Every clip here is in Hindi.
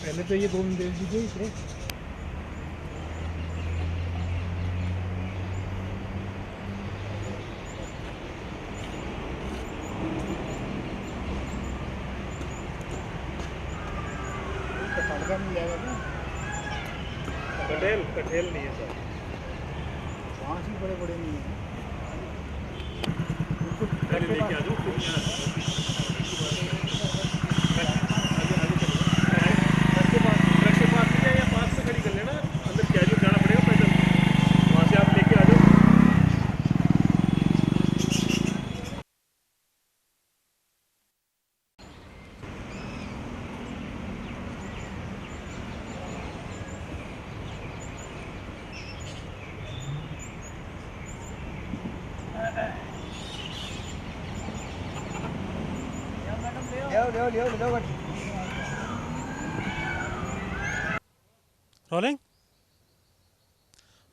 पहले तो ये 2 मिनट दे दीजिए इसे। कटहल मिल जाएगा क्या? कटहल नहीं है सर, वहाँ से बड़े बड़े नहीं है। पहले लेके आ जाओ फिर ट्रक के पास ले जाए या पास से खड़ी कर लेना, अंदर कैजुअल जाना पड़ेगा पैदल, वहाँ से आप लेके आ जाओ। रोलिंग।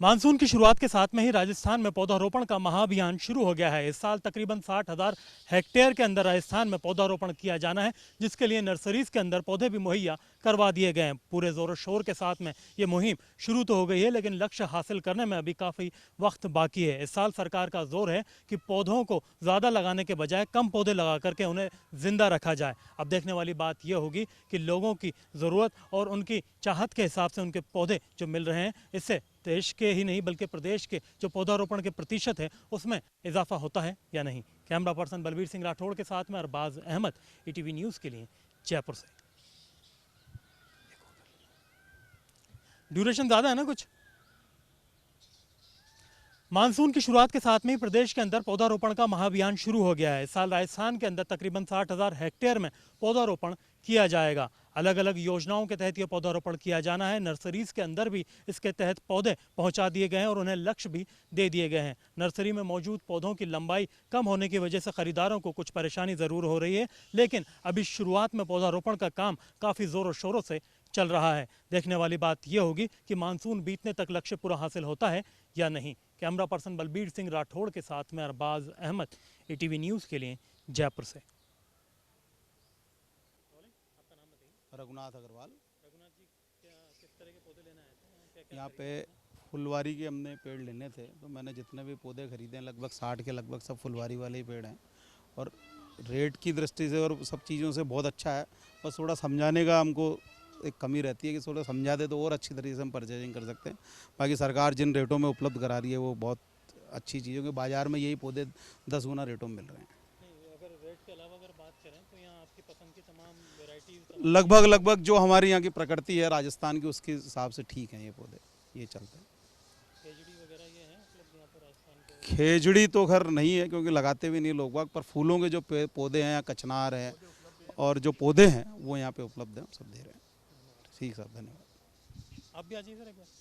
मानसून की शुरुआत के साथ में ही राजस्थान में पौधारोपण का महाअभियान शुरू हो गया है। इस साल तकरीबन 60,000 हेक्टेयर के अंदर राजस्थान में पौधारोपण किया जाना है, जिसके लिए नर्सरीज के अंदर पौधे भी मुहैया करवा दिए गए हैं। पूरे जोर शोर के साथ में ये मुहिम शुरू तो हो गई है, लेकिन लक्ष्य हासिल करने में अभी काफ़ी वक्त बाकी है। इस साल सरकार का जोर है कि पौधों को ज़्यादा लगाने के बजाय कम पौधे लगा करके उन्हें जिंदा रखा जाए। अब देखने वाली बात यह होगी कि लोगों की ज़रूरत और उनकी चाहत के हिसाब से उनके पौधे जो मिल रहे हैं, इससे देश के ही नहीं बल्कि प्रदेश के जो पौधारोपण के प्रतिशत है उसमें इजाफा होता है या नहीं। कैमरा पर्सन बलबीर सिंह राठौड़ के साथ में अरबाज अहमद, ईटीवी न्यूज़ के लिए जयपुर से। ड्यूरेशन ज़्यादा है ना कुछ। मानसून की शुरुआत के साथ में ही प्रदेश के अंदर पौधारोपण का महाअभियान शुरू हो गया है। इस साल राजस्थान के अंदर तकरीबन 60,000 हेक्टेयर में पौधारोपण किया जाएगा। अलग अलग योजनाओं के तहत ये पौधारोपण किया जाना है। नर्सरीज के अंदर भी इसके तहत पौधे पहुंचा दिए गए हैं और उन्हें लक्ष्य भी दे दिए गए हैं। नर्सरी में मौजूद पौधों की लंबाई कम होने की वजह से खरीदारों को कुछ परेशानी ज़रूर हो रही है, लेकिन अभी शुरुआत में पौधारोपण का काम काफ़ी ज़ोरों शोरों से चल रहा है। देखने वाली बात यह होगी कि मानसून बीतने तक लक्ष्य पूरा हासिल होता है या नहीं। कैमरा पर्सन बलबीर सिंह राठौड़ के साथ में अरबाज अहमद, ईटीवी न्यूज़ के लिए जयपुर से। रघुनाथ अग्रवाल। रघुनाथ जी, क्या किस तरह के पौधे लेना आए थे? यहाँ पे फुलवारी के हमने पेड़ लेने थे, तो मैंने जितने भी पौधे खरीदे हैं लगभग 60 के लगभग सब फुलवारी वाले ही पेड़ हैं और रेट की दृष्टि से और सब चीज़ों से बहुत अच्छा है। बस थोड़ा समझाने का हमको एक कमी रहती है कि थोड़ा समझा दे तो और अच्छी तरीके से हम परचेजिंग कर सकते हैं। बाकी सरकार जिन रेटों में उपलब्ध करा रही है वो बहुत अच्छी चीज़ों के, बाज़ार में यही पौधे 10 गुना रेटों में मिल रहे हैं। अगर रेट के अलावा अगर बात करें तो यहाँ आपकी पसंद की तमाम वैरायटीज लगभग जो हमारे यहाँ की प्रकृति है राजस्थान की, उसके हिसाब से ठीक हैं ये पौधे, ये चलते हैं। खेजड़ी वगैरह ये हैं उपलब्ध यहाँ पर राजस्थान के? खेजड़ी तो खैर नहीं है क्योंकि लगाते भी नहीं लोग बाग, पर फूलों के जो पौधे हैं या कचनार है और जो पौधे हैं वो यहाँ पे उपलब्ध हैं, सब दे रहे हैं। ठीक सर, धन्यवाद। आप भी आ जाइए सर एक बार।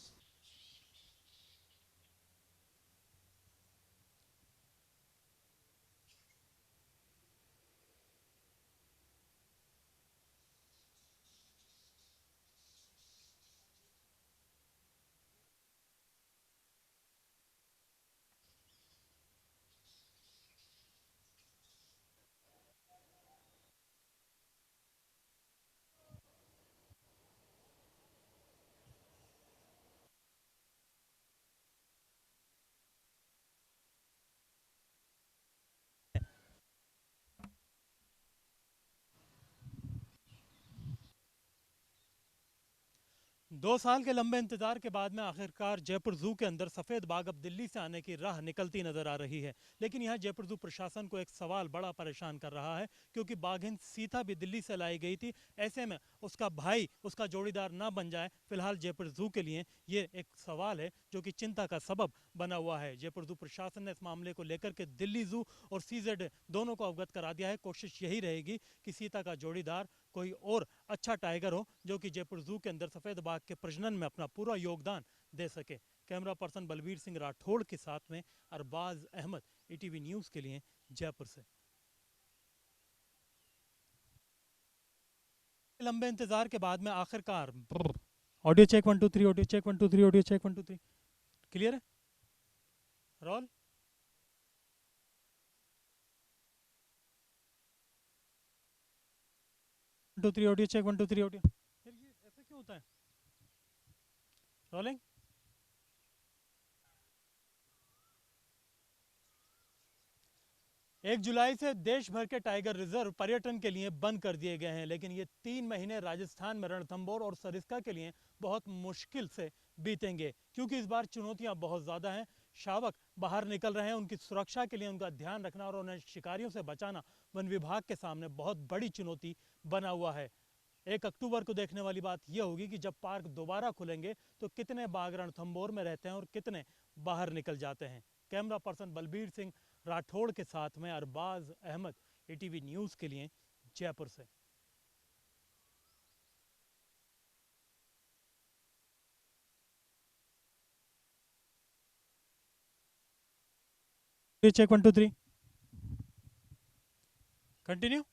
दो साल के लंबे इंतजार के बाद में आखिरकार जयपुर जू के अंदर सफेद बाघ अब दिल्ली से आने की राह निकलती नजर आ रही है। लेकिन यहाँ जयपुर जू प्रशासन को एक सवाल बड़ा परेशान कर रहा है, क्योंकि बाघिन सीता भी दिल्ली से लाई गई थी। ऐसे में उसका भाई उसका जोड़ीदार ना बन जाए, फिलहाल जयपुर जू के लिए ये एक सवाल है जो कि चिंता का सबब बना हुआ है। जयपुर जू प्रशासन ने इस मामले को लेकर के दिल्ली जू और सीजेड दोनों को अवगत करा दिया है। कोशिश यही रहेगी कि सीता का जोड़ीदार कोई और अच्छा टाइगर हो जो कि जयपुर जू के अंदर सफेद बाघ के प्रजनन में अपना पूरा योगदान दे सके। कैमरा पर्सन बलबीर सिंह राठौड़ के साथ में अरबाज अहमद, ईटीवी न्यूज़ के लिए जयपुर से। लंबे इंतजार के बाद में आखिरकार audio check 1 2 3, audio check 1 2 3, audio check 1 2 3। Clear है? रोल। 1 2 3 audio check, 1 2 3 audio. फिर ये ऐसा क्यों होता है? रोलिंग। एक जुलाई से देश भर के टाइगर रिजर्व पर्यटन के लिए बंद कर दिए गए हैं, लेकिन ये 3 महीने राजस्थान में रणथंभौर और सरिस्का के लिए बहुत मुश्किल से बीतेंगे, क्योंकि इस बार चुनौतियां बहुत ज़्यादा हैं। शावक बाहर निकल रहे हैं, उनकी सुरक्षा के लिए उनका ध्यान रखना और उन्हें शिकारियों से बचाना वन विभाग के सामने बहुत बड़ी चुनौती बना हुआ है। 1 अक्टूबर को देखने वाली बात यह होगी कि जब पार्क दोबारा खुलेंगे तो कितने बाघ रणथंभौर में रहते हैं और कितने बाहर निकल जाते हैं। कैमरा पर्सन बलबीर सिंह राठौड़ के साथ में अरबाज अहमद, ATV न्यूज़ के लिए जयपुर से। Check 1 2 3 continue.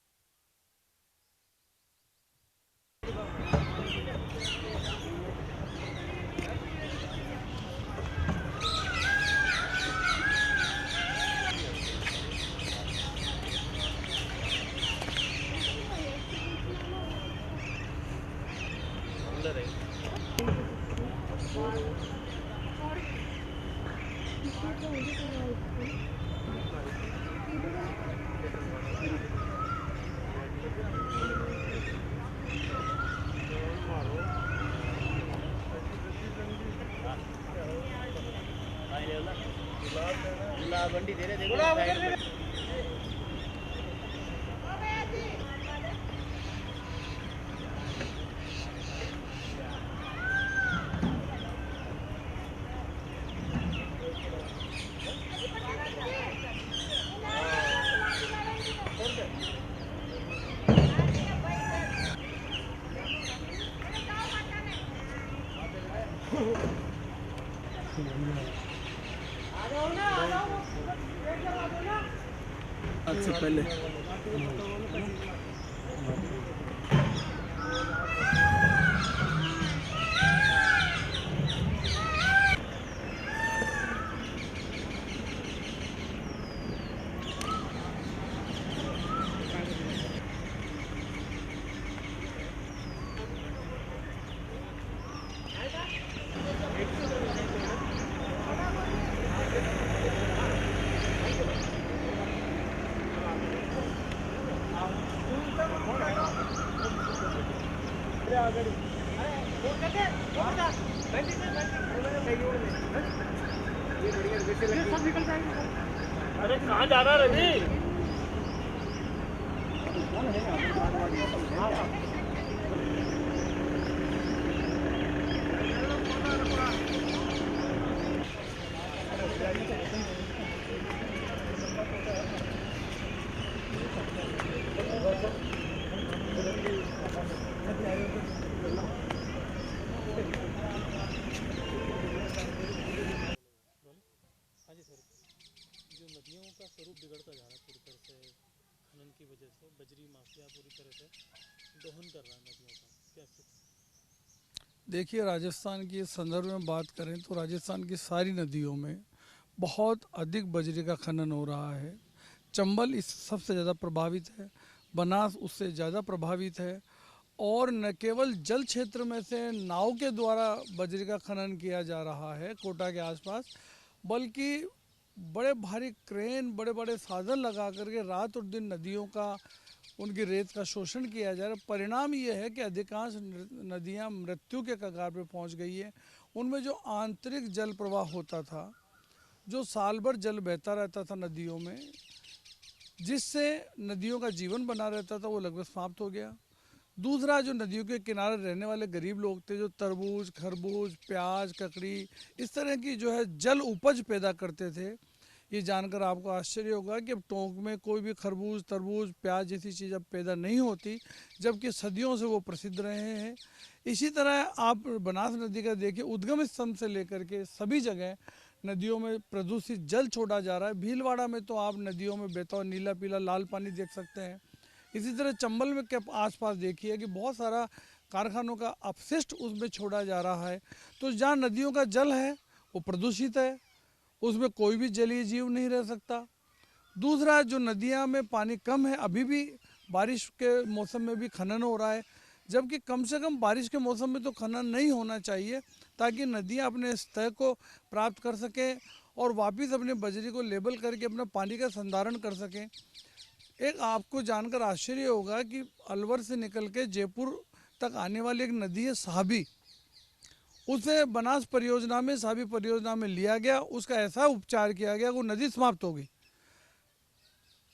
बंडी दे रहे देखो। आज से पहले अरे कहाँ जा रहा रवि? जो नदियों का स्वरूप बिगड़ता जा रहा है पूरी तरह से खनन की वजह से, बजरी माफिया पूरी तरह से दोहन कर रहा है नदियों का, क्या स्थिति? देखिए, राजस्थान की संदर्भ में बात करें तो राजस्थान की सारी नदियों में बहुत अधिक बजरी का खनन हो रहा है। चंबल इस सबसे ज़्यादा प्रभावित है, बनास उससे ज़्यादा प्रभावित है, और न केवल जल क्षेत्र में से नाव के द्वारा बजरी का खनन किया जा रहा है कोटा के आसपास, बल्कि बड़े भारी क्रेन, बड़े बड़े साधन लगा करके रात और दिन नदियों का, उनकी रेत का शोषण किया जा रहा है। परिणाम ये है कि अधिकांश नदियां मृत्यु के कगार पर पहुंच गई है। उनमें जो आंतरिक जल प्रवाह होता था, जो साल भर जल बहता रहता था नदियों में, जिससे नदियों का जीवन बना रहता था, वो लगभग समाप्त हो गया। दूसरा, जो नदियों के किनारे रहने वाले गरीब लोग थे, जो तरबूज, खरबूज, प्याज, ककड़ी, इस तरह की जो है जल उपज पैदा करते थे, ये जानकर आपको आश्चर्य होगा कि अब टोंक में कोई भी खरबूज, तरबूज, प्याज जैसी चीज़ अब पैदा नहीं होती, जबकि सदियों से वो प्रसिद्ध रहे हैं। इसी तरह आप बनास नदी का देखिए, उद्गम स्तंभ से लेकर के सभी जगह नदियों में प्रदूषित जल छोड़ा जा रहा है। भीलवाड़ा में तो आप नदियों में बहता हुआ नीला पीला लाल पानी देख सकते हैं। इसी तरह चंबल में के आसपास देखिए कि बहुत सारा कारखानों का अपशिष्ट उसमें छोड़ा जा रहा है। तो जहाँ नदियों का जल है वो प्रदूषित है, उसमें कोई भी जलीय जीव नहीं रह सकता। दूसरा, जो नदियाँ में पानी कम है, अभी भी बारिश के मौसम में भी खनन हो रहा है, जबकि कम से कम बारिश के मौसम में तो खनन नहीं होना चाहिए, ताकि नदियाँ अपने स्तर को प्राप्त कर सकें और वापस अपने बजरी को लेबल करके अपना पानी का संधारण कर सकें। एक आपको जानकर आश्चर्य होगा कि अलवर से निकल के जयपुर तक आने वाली एक नदी है साहबी, उसे बनास परियोजना में, साहबी परियोजना में लिया गया, उसका ऐसा उपचार किया गया वो नदी समाप्त हो गई।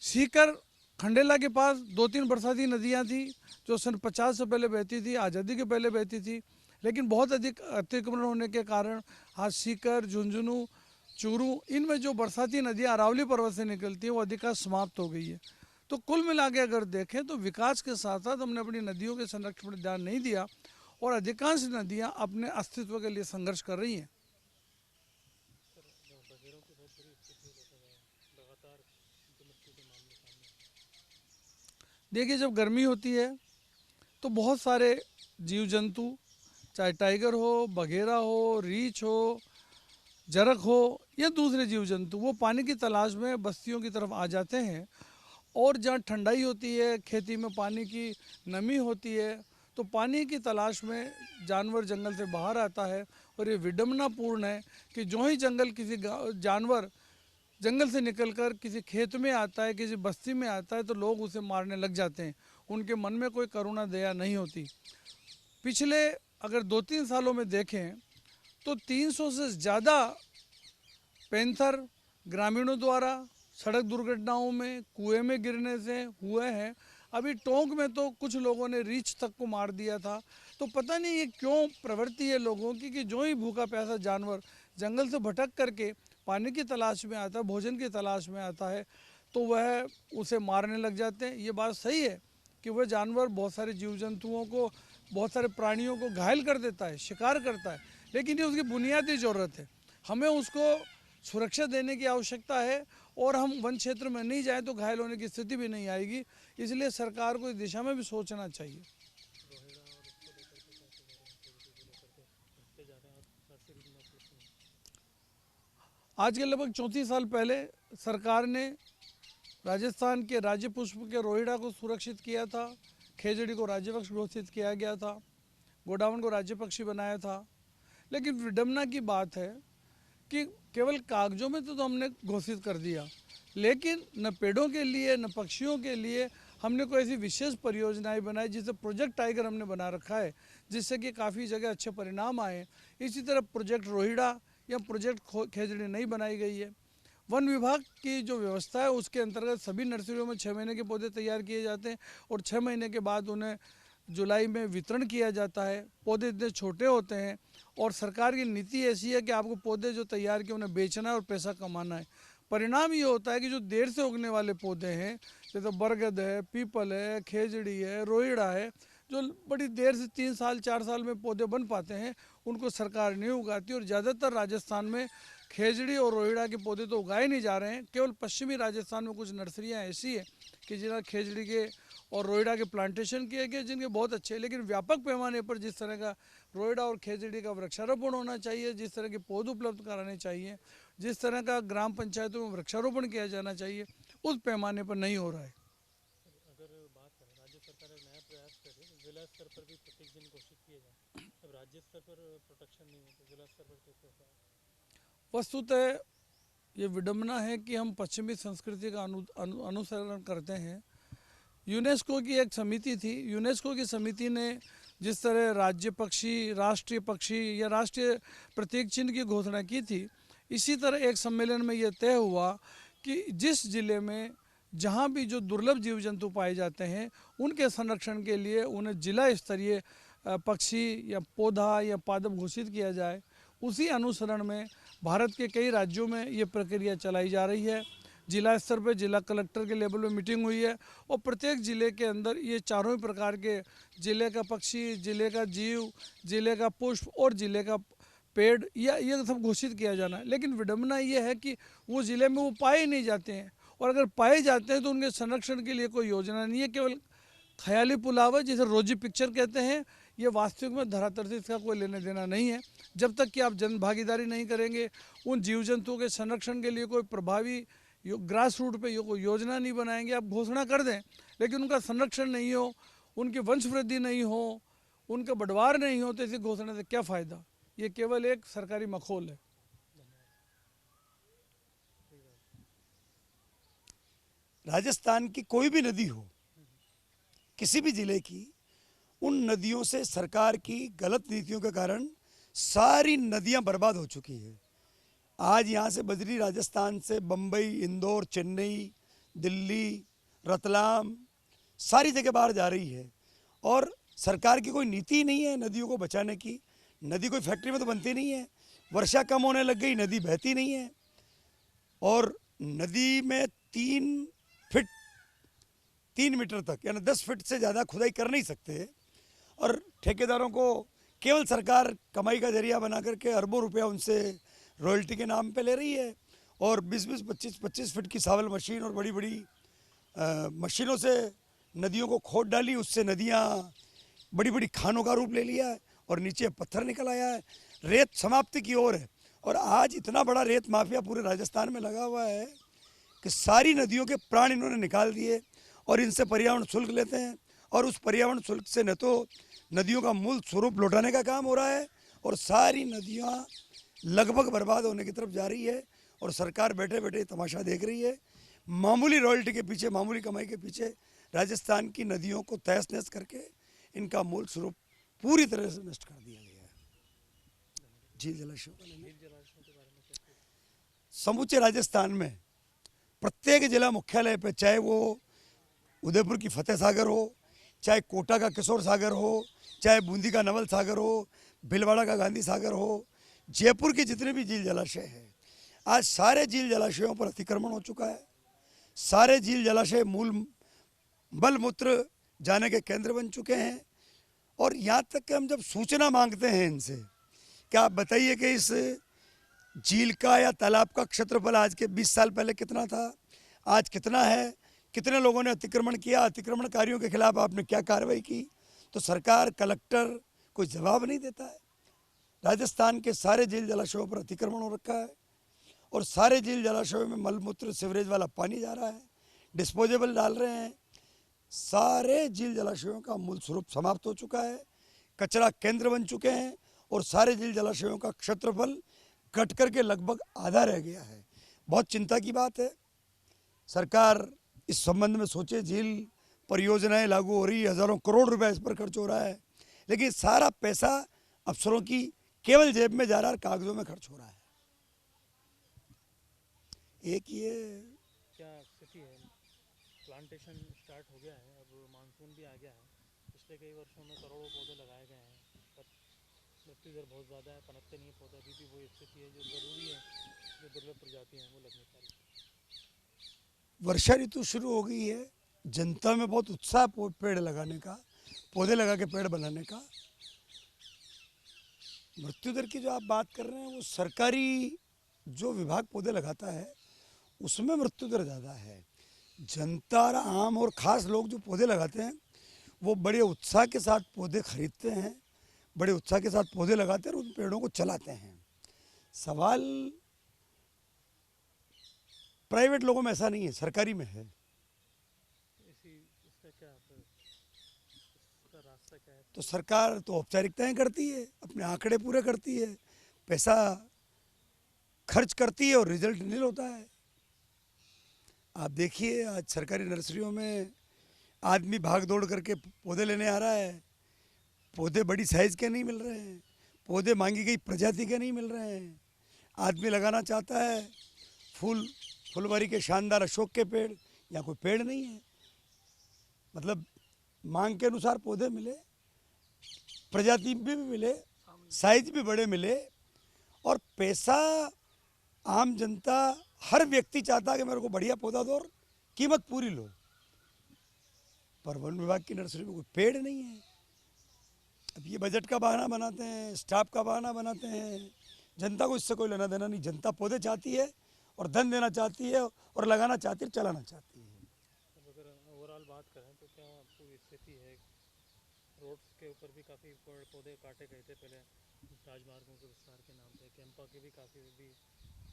सीकर खंडेला के पास 2-3 बरसाती नदियां थी जो सन 50 से पहले बहती थी, आज़ादी के पहले बहती थी, लेकिन बहुत अधिक अतिक्रमण होने के कारण आज सीकर, झुंझुनू, चूरू, इनमें जो बरसाती नदियां अरावली पर्वत से निकलती हैं वो अधिकांश समाप्त हो गई है। तो कुल मिला के अगर देखें तो विकास के साथ साथ हमने अपनी नदियों के संरक्षण पर ध्यान नहीं दिया और अधिकांश नदियां अपने अस्तित्व के लिए संघर्ष कर रही हैं। देखिए, जब गर्मी होती है तो बहुत सारे जीव जंतु, चाहे टाइगर हो, बघेरा हो, रीछ हो, जरक हो या दूसरे जीव जंतु, वो पानी की तलाश में बस्तियों की तरफ आ जाते हैं। और जहाँ ठंडाई होती है, खेती में पानी की नमी होती है, तो पानी की तलाश में जानवर जंगल से बाहर आता है। और ये विडंबनापूर्ण है कि जो ही किसी जानवर जंगल से निकलकर किसी खेत में आता है, किसी बस्ती में आता है, तो लोग उसे मारने लग जाते हैं। उनके मन में कोई करुणा दया नहीं होती। पिछले अगर 2-3 सालों में देखें तो 300 से ज़्यादा पैंथर ग्रामीणों द्वारा सड़क दुर्घटनाओं में, कुएं में गिरने से हुए हैं। अभी टोंक में तो कुछ लोगों ने रीछ तक को मार दिया था। तो पता नहीं ये क्यों प्रवृत्ति है लोगों की कि जो ही भूखा प्यासा जानवर जंगल से भटक करके पानी की तलाश में आता है, भोजन की तलाश में आता है, तो वह उसे मारने लग जाते हैं। ये बात सही है कि वह जानवर बहुत सारे जीव जंतुओं को, बहुत सारे प्राणियों को घायल कर देता है, शिकार करता है, लेकिन ये उसकी बुनियादी ज़रूरत है। हमें उसको सुरक्षा देने की आवश्यकता है और हम वन क्षेत्र में नहीं जाएं तो घायल होने की स्थिति भी नहीं आएगी। इसलिए सरकार को इस दिशा में भी सोचना चाहिए। आज के लगभग 34 साल पहले सरकार ने राजस्थान के राज्य पुष्प के रोहिड़ा को सुरक्षित किया था, खेजड़ी को राज्य पक्षी घोषित किया गया था, गोडावण को राज्य पक्षी बनाया था। लेकिन विडंबना की बात है कि केवल कागजों में तो हमने घोषित कर दिया, लेकिन न पेड़ों के लिए न पक्षियों के लिए हमने कोई ऐसी विशेष परियोजनाएं बनाई, जिसे प्रोजेक्ट टाइगर हमने बना रखा है, जिससे कि काफ़ी जगह अच्छे परिणाम आए। इसी तरह प्रोजेक्ट रोहिड़ा या प्रोजेक्ट खेजड़ी नहीं बनाई गई है। वन विभाग की जो व्यवस्था है उसके अंतर्गत सभी नर्सरियों में 6 महीने के पौधे तैयार किए जाते हैं और 6 महीने के बाद उन्हें जुलाई में वितरण किया जाता है। पौधे इतने छोटे होते हैं और सरकार की नीति ऐसी है कि आपको पौधे जो तैयार किए उन्हें बेचना है और पैसा कमाना है। परिणाम ये होता है कि जो देर से उगने वाले पौधे हैं, जैसे बरगद है, पीपल है, खेजड़ी है, रोहिड़ा है, जो बड़ी देर से 3 साल 4 साल में पौधे बन पाते हैं, उनको सरकार नहीं उगाती। और ज़्यादातर राजस्थान में खेजड़ी और रोहिड़ा के पौधे तो उगाए नहीं जा रहे हैं। केवल पश्चिमी राजस्थान में कुछ नर्सरियां ऐसी है कि जिन्हें खेजड़ी के और रोहिड़ा के प्लांटेशन किए गए, जिनके बहुत अच्छे, लेकिन व्यापक पैमाने पर जिस तरह का रोहिड़ा और खेजड़ी का वृक्षारोपण होना चाहिए, जिस तरह के पौधे उपलब्ध कराने चाहिए, जिस तरह का ग्राम पंचायतों में वृक्षारोपण किया जाना चाहिए, उस पैमाने पर नहीं हो रहा है। अगर बात करें, राज्य सरकार एक नया प्रयास कर रही है, जिला स्तर पर भी प्रत्येक दिन घोषित किए जाए। अब राज्य स्तर पर प्रोटेक्शन नहीं है तो जिला स्तर पर कैसे होता है? वस्तुतः ये विडंबना है कि हम पश्चिमी संस्कृति का अनुसरण करते हैं। यूनेस्को की एक समिति थी, यूनेस्को की समिति ने जिस तरह राज्य पक्षी, राष्ट्रीय पक्षी या राष्ट्रीय प्रतीक चिन्ह की घोषणा की थी, इसी तरह एक सम्मेलन में यह तय हुआ कि जिस जिले में जहाँ भी जो दुर्लभ जीव जंतु पाए जाते हैं उनके संरक्षण के लिए उन्हें जिला स्तरीय पक्षी या पौधा या पादप घोषित किया जाए। उसी अनुसरण में भारत के कई राज्यों में ये प्रक्रिया चलाई जा रही है। जिला स्तर पर जिला कलेक्टर के लेवल में मीटिंग हुई है और प्रत्येक ज़िले के अंदर ये चारों ही प्रकार के ज़िले का पक्षी, ज़िले का जीव, ज़िले का पुष्प और ज़िले का पेड़ या ये सब घोषित किया जाना है। लेकिन विडंबना ये है कि वो ज़िले में वो पाए नहीं जाते हैं, और अगर पाए जाते हैं तो उनके संरक्षण के लिए कोई योजना नहीं है। केवल ख्याली पुलाव है, जिसे रोजी पिक्चर कहते हैं, ये वास्तविक में धरातल से इसका कोई लेने देना नहीं है। जब तक कि आप जन भागीदारी नहीं करेंगे, उन जीव जंतुओं के संरक्षण के लिए कोई प्रभावी ग्रास रूट पे कोई योजना नहीं बनाएंगे, आप घोषणा कर दें लेकिन उनका संरक्षण नहीं हो, उनकी वंश वृद्धि नहीं हो, उनका बढ़वार नहीं हो, तो ऐसी घोषणा से क्या फ़ायदा। ये केवल एक सरकारी मखौल है। राजस्थान की कोई भी नदी हो, किसी भी जिले की, उन नदियों से सरकार की गलत नीतियों के कारण सारी नदियां बर्बाद हो चुकी है। आज यहाँ से बजरी राजस्थान से बम्बई, इंदौर, चेन्नई, दिल्ली, रतलाम सारी जगह बाहर जा रही है और सरकार की कोई नीति ही नहीं है नदियों को बचाने की। नदी कोई फैक्ट्री में तो बनती नहीं है, वर्षा कम होने लग गई, नदी बहती नहीं है और नदी में 3 मीटर तक यानी 10 फीट से ज़्यादा खुदाई कर नहीं सकते और ठेकेदारों को केवल सरकार कमाई का जरिया बना करके अरबों रुपया उनसे रॉयल्टी के नाम पे ले रही है और 20-20, 25-25 फीट की सावल मशीन और बड़ी बड़ी मशीनों से नदियों को खोद डाली। उससे नदियाँ बड़ी बड़ी खानों का रूप ले लिया है और नीचे पत्थर निकल आया है, रेत समाप्ति की ओर है। और आज इतना बड़ा रेत माफिया पूरे राजस्थान में लगा हुआ है कि सारी नदियों के प्राण इन्होंने निकाल दिए और इनसे पर्यावरण शुल्क लेते हैं और उस पर्यावरण शुल्क से न तो नदियों का मूल स्वरूप लौटाने का काम हो रहा है और सारी नदियाँ लगभग बर्बाद होने की तरफ जा रही है और सरकार बैठे बैठे तमाशा देख रही है। मामूली रॉयल्टी के पीछे, मामूली कमाई के पीछे राजस्थान की नदियों को तहस नहस करके इनका मूल स्वरूप पूरी तरह से नष्ट कर दिया गया है। झील जलाशयों समूचे राजस्थान में प्रत्येक जिला मुख्यालय पे, चाहे वो उदयपुर की फतेह सागर हो, चाहे कोटा का किशोर सागर हो, चाहे बूंदी का नवल सागर हो, भीलवाड़ा का गांधी सागर हो, जयपुर के जितने भी झील जलाशय हैं, आज सारे झील जलाशयों पर अतिक्रमण हो चुका है। सारे झील जलाशय मूल मल मूत्र जाने के केंद्र बन चुके हैं और यहाँ तक कि हम जब सूचना मांगते हैं इनसे कि आप बताइए कि इस झील का या तालाब का क्षेत्रफल आज के 20 साल पहले कितना था, आज कितना है, कितने लोगों ने अतिक्रमण किया, अतिक्रमणकारियों के खिलाफ आपने क्या कार्रवाई की, तो सरकार, कलेक्टर कोई जवाब नहीं देता है। राजस्थान के सारे झील जलाशयों पर अतिक्रमण हो रखा है और सारे झील जलाशयों में मलमूत्र सीवरेज वाला पानी जा रहा है, डिस्पोजेबल डाल रहे हैं। सारे झील जलाशयों का मूल स्वरूप समाप्त हो चुका है, कचरा केंद्र बन चुके हैं और सारे झील जलाशयों का क्षेत्रफल घट करके लगभग आधा रह गया है। बहुत चिंता की बात है। सरकार इस संबंध में सोचे, झील परियोजनाएं लागू हो रही है, हज़ारों करोड़ रुपए इस पर खर्च हो रहा है, लेकिन सारा पैसा अफसरों की केवल जेब में जा रहा है, कागजों में खर्च हो रहा है। एक ये क्या स्थिति है, प्लांटेशन स्टार्ट हो गया है, अब मानसून भी आ गया है, पिछले कई वर्षों में करोड़ों पौधे लगाए गए हैं पर मृत्यु दर बहुत ज़्यादा है, पनपते नहीं पौधे। अभी भी वो स्थिति है जो ज़रूरी है, जो दुर्लभ प्रजातियाँ हैं वो लगने पाई। वर्षा ऋतु शुरू हो गई है, जनता में बहुत उत्साह पेड़ लगाने का, पौधे लगा के पेड़ बनाने का। मृत्यु दर की जो आप बात कर रहे हैं वो सरकारी जो विभाग पौधे लगाता है उसमें मृत्यु दर ज़्यादा है। जनता और आम और ख़ास लोग जो पौधे लगाते हैं वो बड़े उत्साह के साथ पौधे खरीदते हैं, बड़े उत्साह के साथ पौधे लगाते हैं और उन पेड़ों को चलाते हैं। सवाल प्राइवेट लोगों में ऐसा नहीं है, सरकारी में है। इसका रास्ता क्या है? तो सरकार तो औपचारिकताएं करती है, अपने आंकड़े पूरे करती है, पैसा खर्च करती है और रिजल्ट नील होता है। आप देखिए आज सरकारी नर्सरियों में आदमी भाग दौड़ करके पौधे लेने आ रहा है, पौधे बड़ी साइज़ के नहीं मिल रहे हैं, पौधे मांगी गई प्रजाति के नहीं मिल रहे हैं। आदमी लगाना चाहता है फुलवारी के शानदार अशोक के पेड़, या कोई पेड़ नहीं है। मतलब मांग के अनुसार पौधे मिले, प्रजाति भी मिले, साइज भी बड़े मिले और पैसा आम जनता, हर व्यक्ति चाहता है कि मेरे को बढ़िया पौधा दो और कीमत पूरी लो, पर वन विभाग की नर्सरी में कोई पेड़ नहीं है। अब ये बजट का बहाना बनाते हैं, स्टाफ का बहाना बनाते हैं, जनता को इससे कोई लेना देना नहीं। जनता पौधे चाहती है और धन देना चाहती है और लगाना चाहती है, चलाना चाहती है। अगर ओवरऑल बात करें तो क्या पूरी स्थिति है, रोड्स के ऊपर भी काफ़ी पौधे काटे गए थे पहले राजमार्गों के विस्तार के नाम पे। कैंपा के भी काफ़ी भी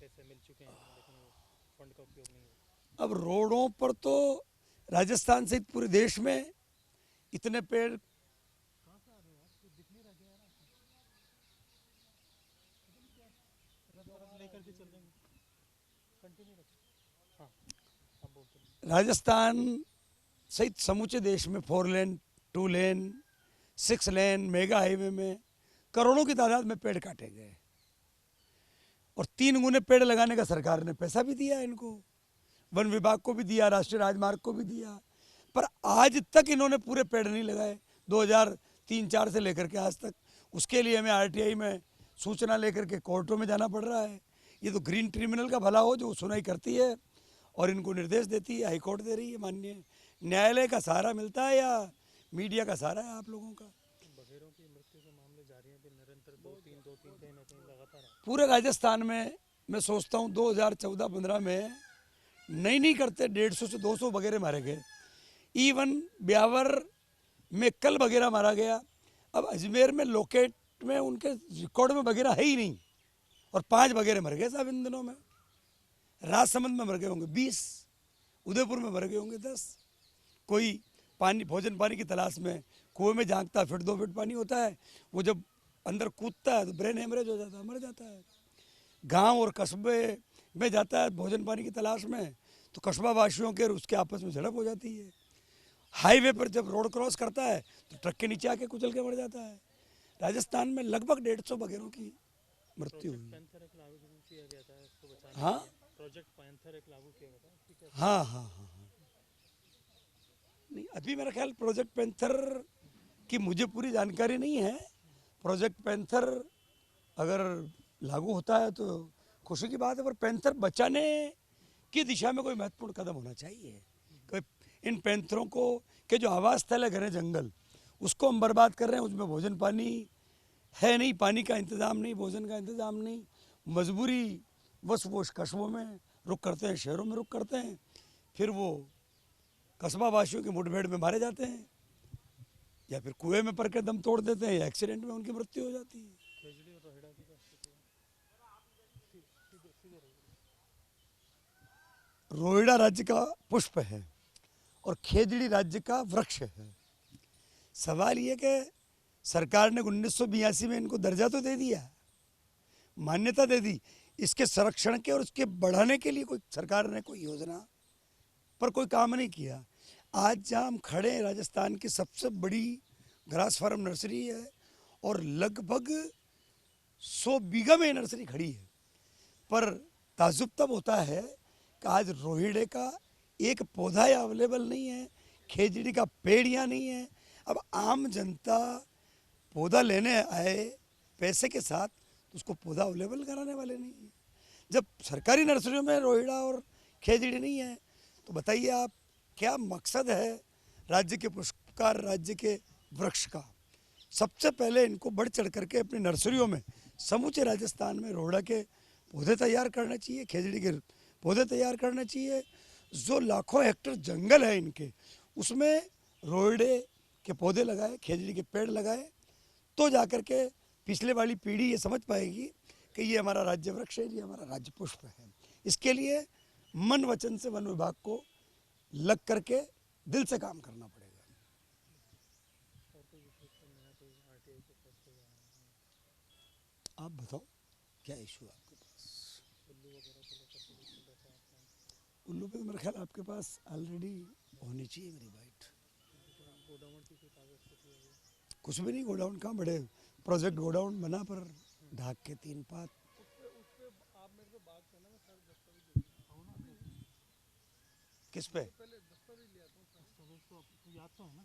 पैसे मिल चुके हैं, लेकिन वो फंड का उपयोग नहीं हुआ। अब रोडों पर तो राजस्थान सहित पूरे देश में इतने पेड़ लेकर के चल देंगे, कंटिन्यू रखो। हाँ, अब बोलते हैं। राजस्थान सहित समूचे देश में 4 लेन 2 लेन 6 लेन मेगा हाईवे में करोड़ों की तादाद में पेड़ काटे गए और 3 गुने पेड़ लगाने का सरकार ने पैसा भी दिया इनको, वन विभाग को भी दिया, राष्ट्रीय राजमार्ग को भी दिया, पर आज तक इन्होंने पूरे पेड़ नहीं लगाए 2003-4 से लेकर के आज तक। उसके लिए हमें आरटीआई में सूचना लेकर के कोर्टों में जाना पड़ रहा है। ये तो ग्रीन ट्रिब्यूनल का भला हो जो सुनवाई करती है और इनको निर्देश देती है, हाईकोर्ट दे रही है। माननीय न्यायालय का सहारा मिलता है या मीडिया का सहारा है आप लोगों का? बघेरों की मृत्यु के मामले जारी हैं, निरंतर 2-3 कहीं ना कहीं लगातार पूरे राजस्थान में मैं सोचता हूँ 2014-15 में नहीं करते 150 से 200 वगैरह मारे गए। इवन ब्यावर में कल वगैरह मारा गया। अब अजमेर में लोकेट में उनके रिकॉर्ड में वगैरह है ही नहीं और 5 वगैरह मर गए साहब इन दिनों में। राजसमंद में मर गए होंगे 20, उदयपुर में मर गए होंगे 10। कोई पानी भोजन पानी की तलाश में कुएं में झांकता, फिट 2 फीट पानी होता है, वो जब अंदर कूदता है तो ब्रेन हेमरेज हो जाता है, मर जाता है। गांव और कस्बे में जाता है भोजन पानी की तलाश में तो कस्बा वासियों के उसके आपस में झड़प हो जाती है। हाईवे पर जब रोड क्रॉस करता है तो ट्रक के नीचे आके कुचल के मर जाता है। राजस्थान में लगभग 150 बघेरों की मृत्यु हुई। पैंथर एक लागू किया गया था इसको बचाने। हाँ प्रोजेक्ट पैंथर एक लागू किया गया था, ठीक है। हाँ। नहीं, अभी मेरा ख्याल प्रोजेक्ट पैंथर की मुझे पूरी जानकारी नहीं है। प्रोजेक्ट पैंथर अगर लागू होता है तो खुशी की बात है, पर पैंथर बचाने की दिशा में कोई महत्वपूर्ण कदम होना चाहिए। कोई इन पैंथरों को के जो आवास स्थल है घने जंगल, उसको हम बर्बाद कर रहे हैं। उसमें भोजन पानी है नहीं, पानी का इंतज़ाम नहीं, भोजन का इंतज़ाम नहीं, मजबूरी बस वो कस्बों में रुक करते हैं, शहरों में रुक करते हैं, फिर वो कस्बा वासियों की मुठभेड़ में मारे जाते हैं या फिर कुएं में पड़ के दम तोड़ देते हैं या एक्सीडेंट में उनकी मृत्यु हो जाती है। रोहिड़ा राज्य का पुष्प है और खेजड़ी राज्य का वृक्ष है। सवाल ये कि सरकार ने 1982 में इनको दर्जा तो दे दिया, मान्यता दे दी, इसके संरक्षण के और उसके बढ़ाने के लिए कोई सरकार ने कोई योजना पर कोई काम नहीं किया। आज जहाँ हम खड़े हैं राजस्थान की सबसे बड़ी ग्रास फार्म नर्सरी है और लगभग 100 बीघा में नर्सरी खड़ी है, पर ताजुब तब होता है कि आज रोहिड़े का एक पौधा या अवेलेबल नहीं है, खेजड़ी का पेड़ यहाँ नहीं है। अब आम जनता पौधा लेने आए पैसे के साथ तो उसको पौधा अवेलेबल कराने वाले नहीं है। जब सरकारी नर्सरियों में रोहिड़ा और खेजड़ी नहीं है तो बताइए आप क्या मकसद है राज्य के पुष्पकार, राज्य के वृक्ष का? सबसे पहले इनको बढ़ चढ़ करके अपनी नर्सरियों में समूचे राजस्थान में रोहिड़ा के पौधे तैयार करने चाहिए, खेजड़ी के पौधे तैयार करने चाहिए। जो लाखों हेक्टेयर जंगल है इनके, उसमें रोहिड़े के पौधे लगाए, खेजड़ी के पेड़ लगाए, तो जाकर के पिछले वाली पीढ़ी ये समझ पाएगी कि ये हमारा राज्य वृक्ष है, ये हमारा राज्य पुष्प है। इसके लिए मन वचन से वन विभाग को लग करके दिल से काम करना पड़ेगा। आप बताओ क्या इशू है आपके पास? उल्लू पे मेरा ख्याल आपके पास ऑलरेडी होनी चाहिए मेरी बाइट। कुछ भी नहीं, गोडाउन कहाँ बड़े प्रोजेक्ट गोडाउन बना पर ढाक के 3 पात। किस पे? याद तो है ना?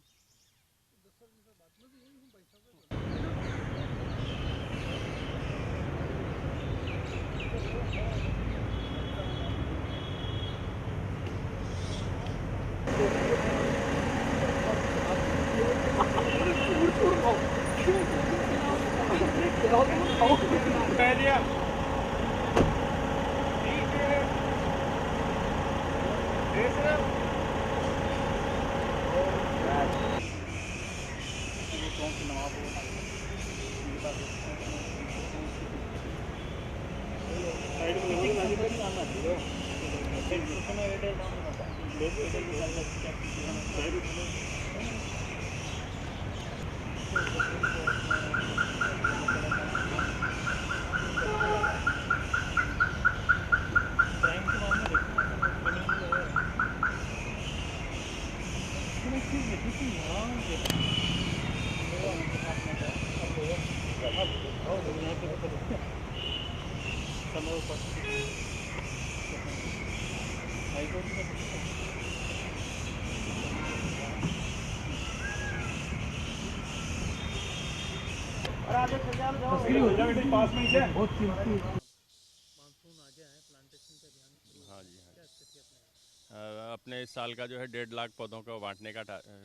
मानसून आ गया है, प्लांटेशन का अभियान शुरू हाँ जी हाँ क्या स्थिति अपने अपने इस साल का जो है 1.5 लाख पौधों को बांटने का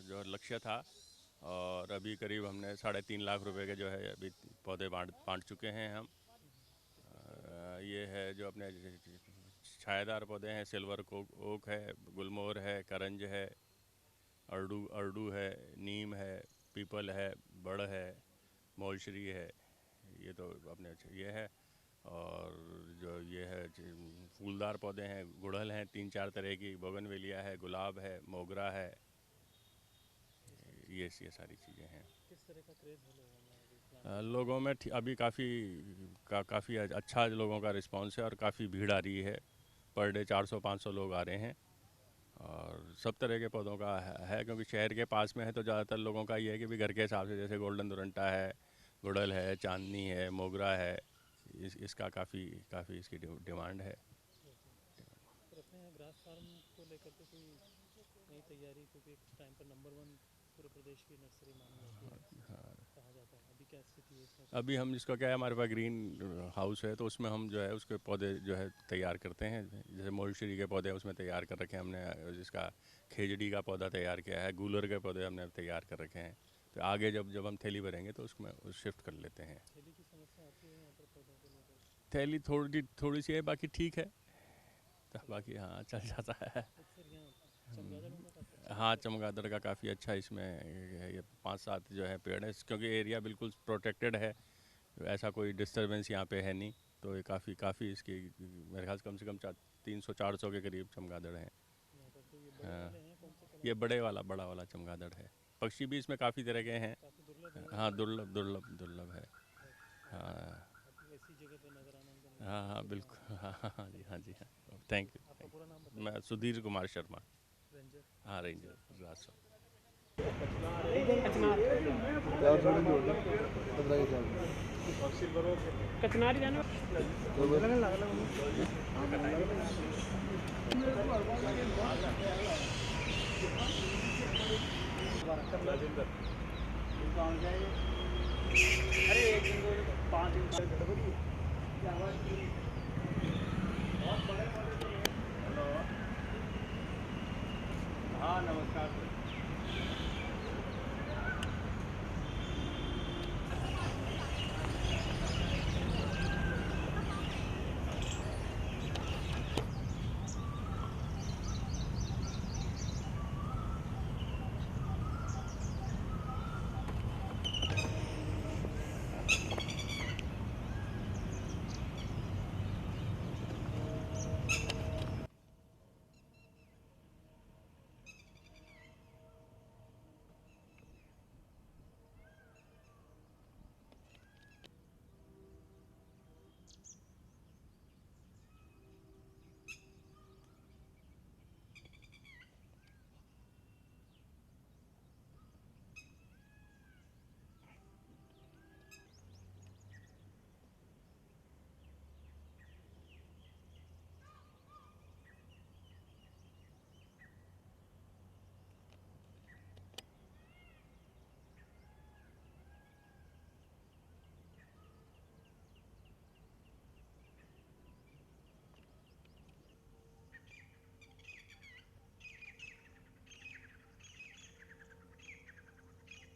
जो लक्ष्य था, और अभी करीब हमने 3.5 लाख रुपए के जो है अभी पौधे बांट चुके हैं हम। ये है जो अपने छायादार पौधे हैं, सिल्वर ओक है, गुलमोहर है, करंज है, अर्डू है, नीम है, पीपल है, बड़ है, मौलश्री है, ये तो अपने ये है। और जो ये है फूलदार पौधे हैं, गुड़हल हैं 3-4 तरह की, बोगनवेलिया है, गुलाब है, मोगरा है, ये सारी चीज़ें हैं। किस तरह का क्रेज है लोगों में अभी plant? लोगों में अभी काफ़ी अच्छा लोगों का रिस्पांस है और काफ़ी भीड़ आ रही है। पर डे 400-500 लोग आ रहे हैं और सब तरह के पौधों का है क्योंकि शहर के पास में है तो ज़्यादातर लोगों का ये है कि भी घर के हिसाब से, जैसे गोल्डन दुरंटा है, गुड़हल है, चांदनी है, मोगरा है, इसका काफ़ी इसकी डिमांड है। और अपने यहाँ ग्रास फार्म को लेकर के कोई नई तैयारी, क्योंकि एक टाइम पर नंबर 1 पूरे प्रदेश की नर्सरी मानी जाती है, कहा जाता है, अभी क्या स्थिति है इसमें? अभी हम जिसको क्या है, हमारे पास ग्रीन हाउस है तो उसमें हम जो है उसके पौधे जो है तैयार करते हैं। जैसे मोलश्री के पौधे उसमें तैयार कर रखे हैं हमने, जिसका खेजड़ी का पौधा तैयार किया है, गूलर के पौधे हमने तैयार कर रखे हैं। तो आगे जब हम थैली भरेंगे तो उसमें शिफ्ट कर लेते हैं। थैली की समस्या आती है यहाँ पर पौधों को लेकर? थैली थोड़ी सी है, बाकी ठीक है, तो बाकी हाँ चल जाता है। अक्सर यहाँ चमगादड़ों का काफ़ी हाँ, चमगादड़ का काफ़ी अच्छा इसमें ये 5-7 जो है पेड़ है, क्योंकि एरिया बिल्कुल प्रोटेक्टेड है, ऐसा कोई डिस्टरबेंस यहाँ पे है नहीं, तो ये काफ़ी इसकी मेरे ख्याल से कम 300-400 के करीब चमगादड़ हैं। यहाँ पर, तो ये बड़े हाँ, वाले हैं कौन से कलर? ये बड़ा वाला चमगादड़ है। पक्षी भी इसमें काफ़ी तरह के हैं। काफ़ी दुर्लभ है, हाँ, दुर्लभ है। हाँ आपको ऐसी जगह पर नजर आना उनका नहीं। हाँ बिल्कुल। हाँ जी हाँ, थैंक आपका यू। पूरा नाम बताइए। मैं सुधीर कुमार शर्मा। रेंजर। हाँ, रेंजर राजस्व। कचनारी जाना अरे 1 दिन 5 दिन हाँ नमस्कार सर।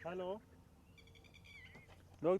हेलो लोग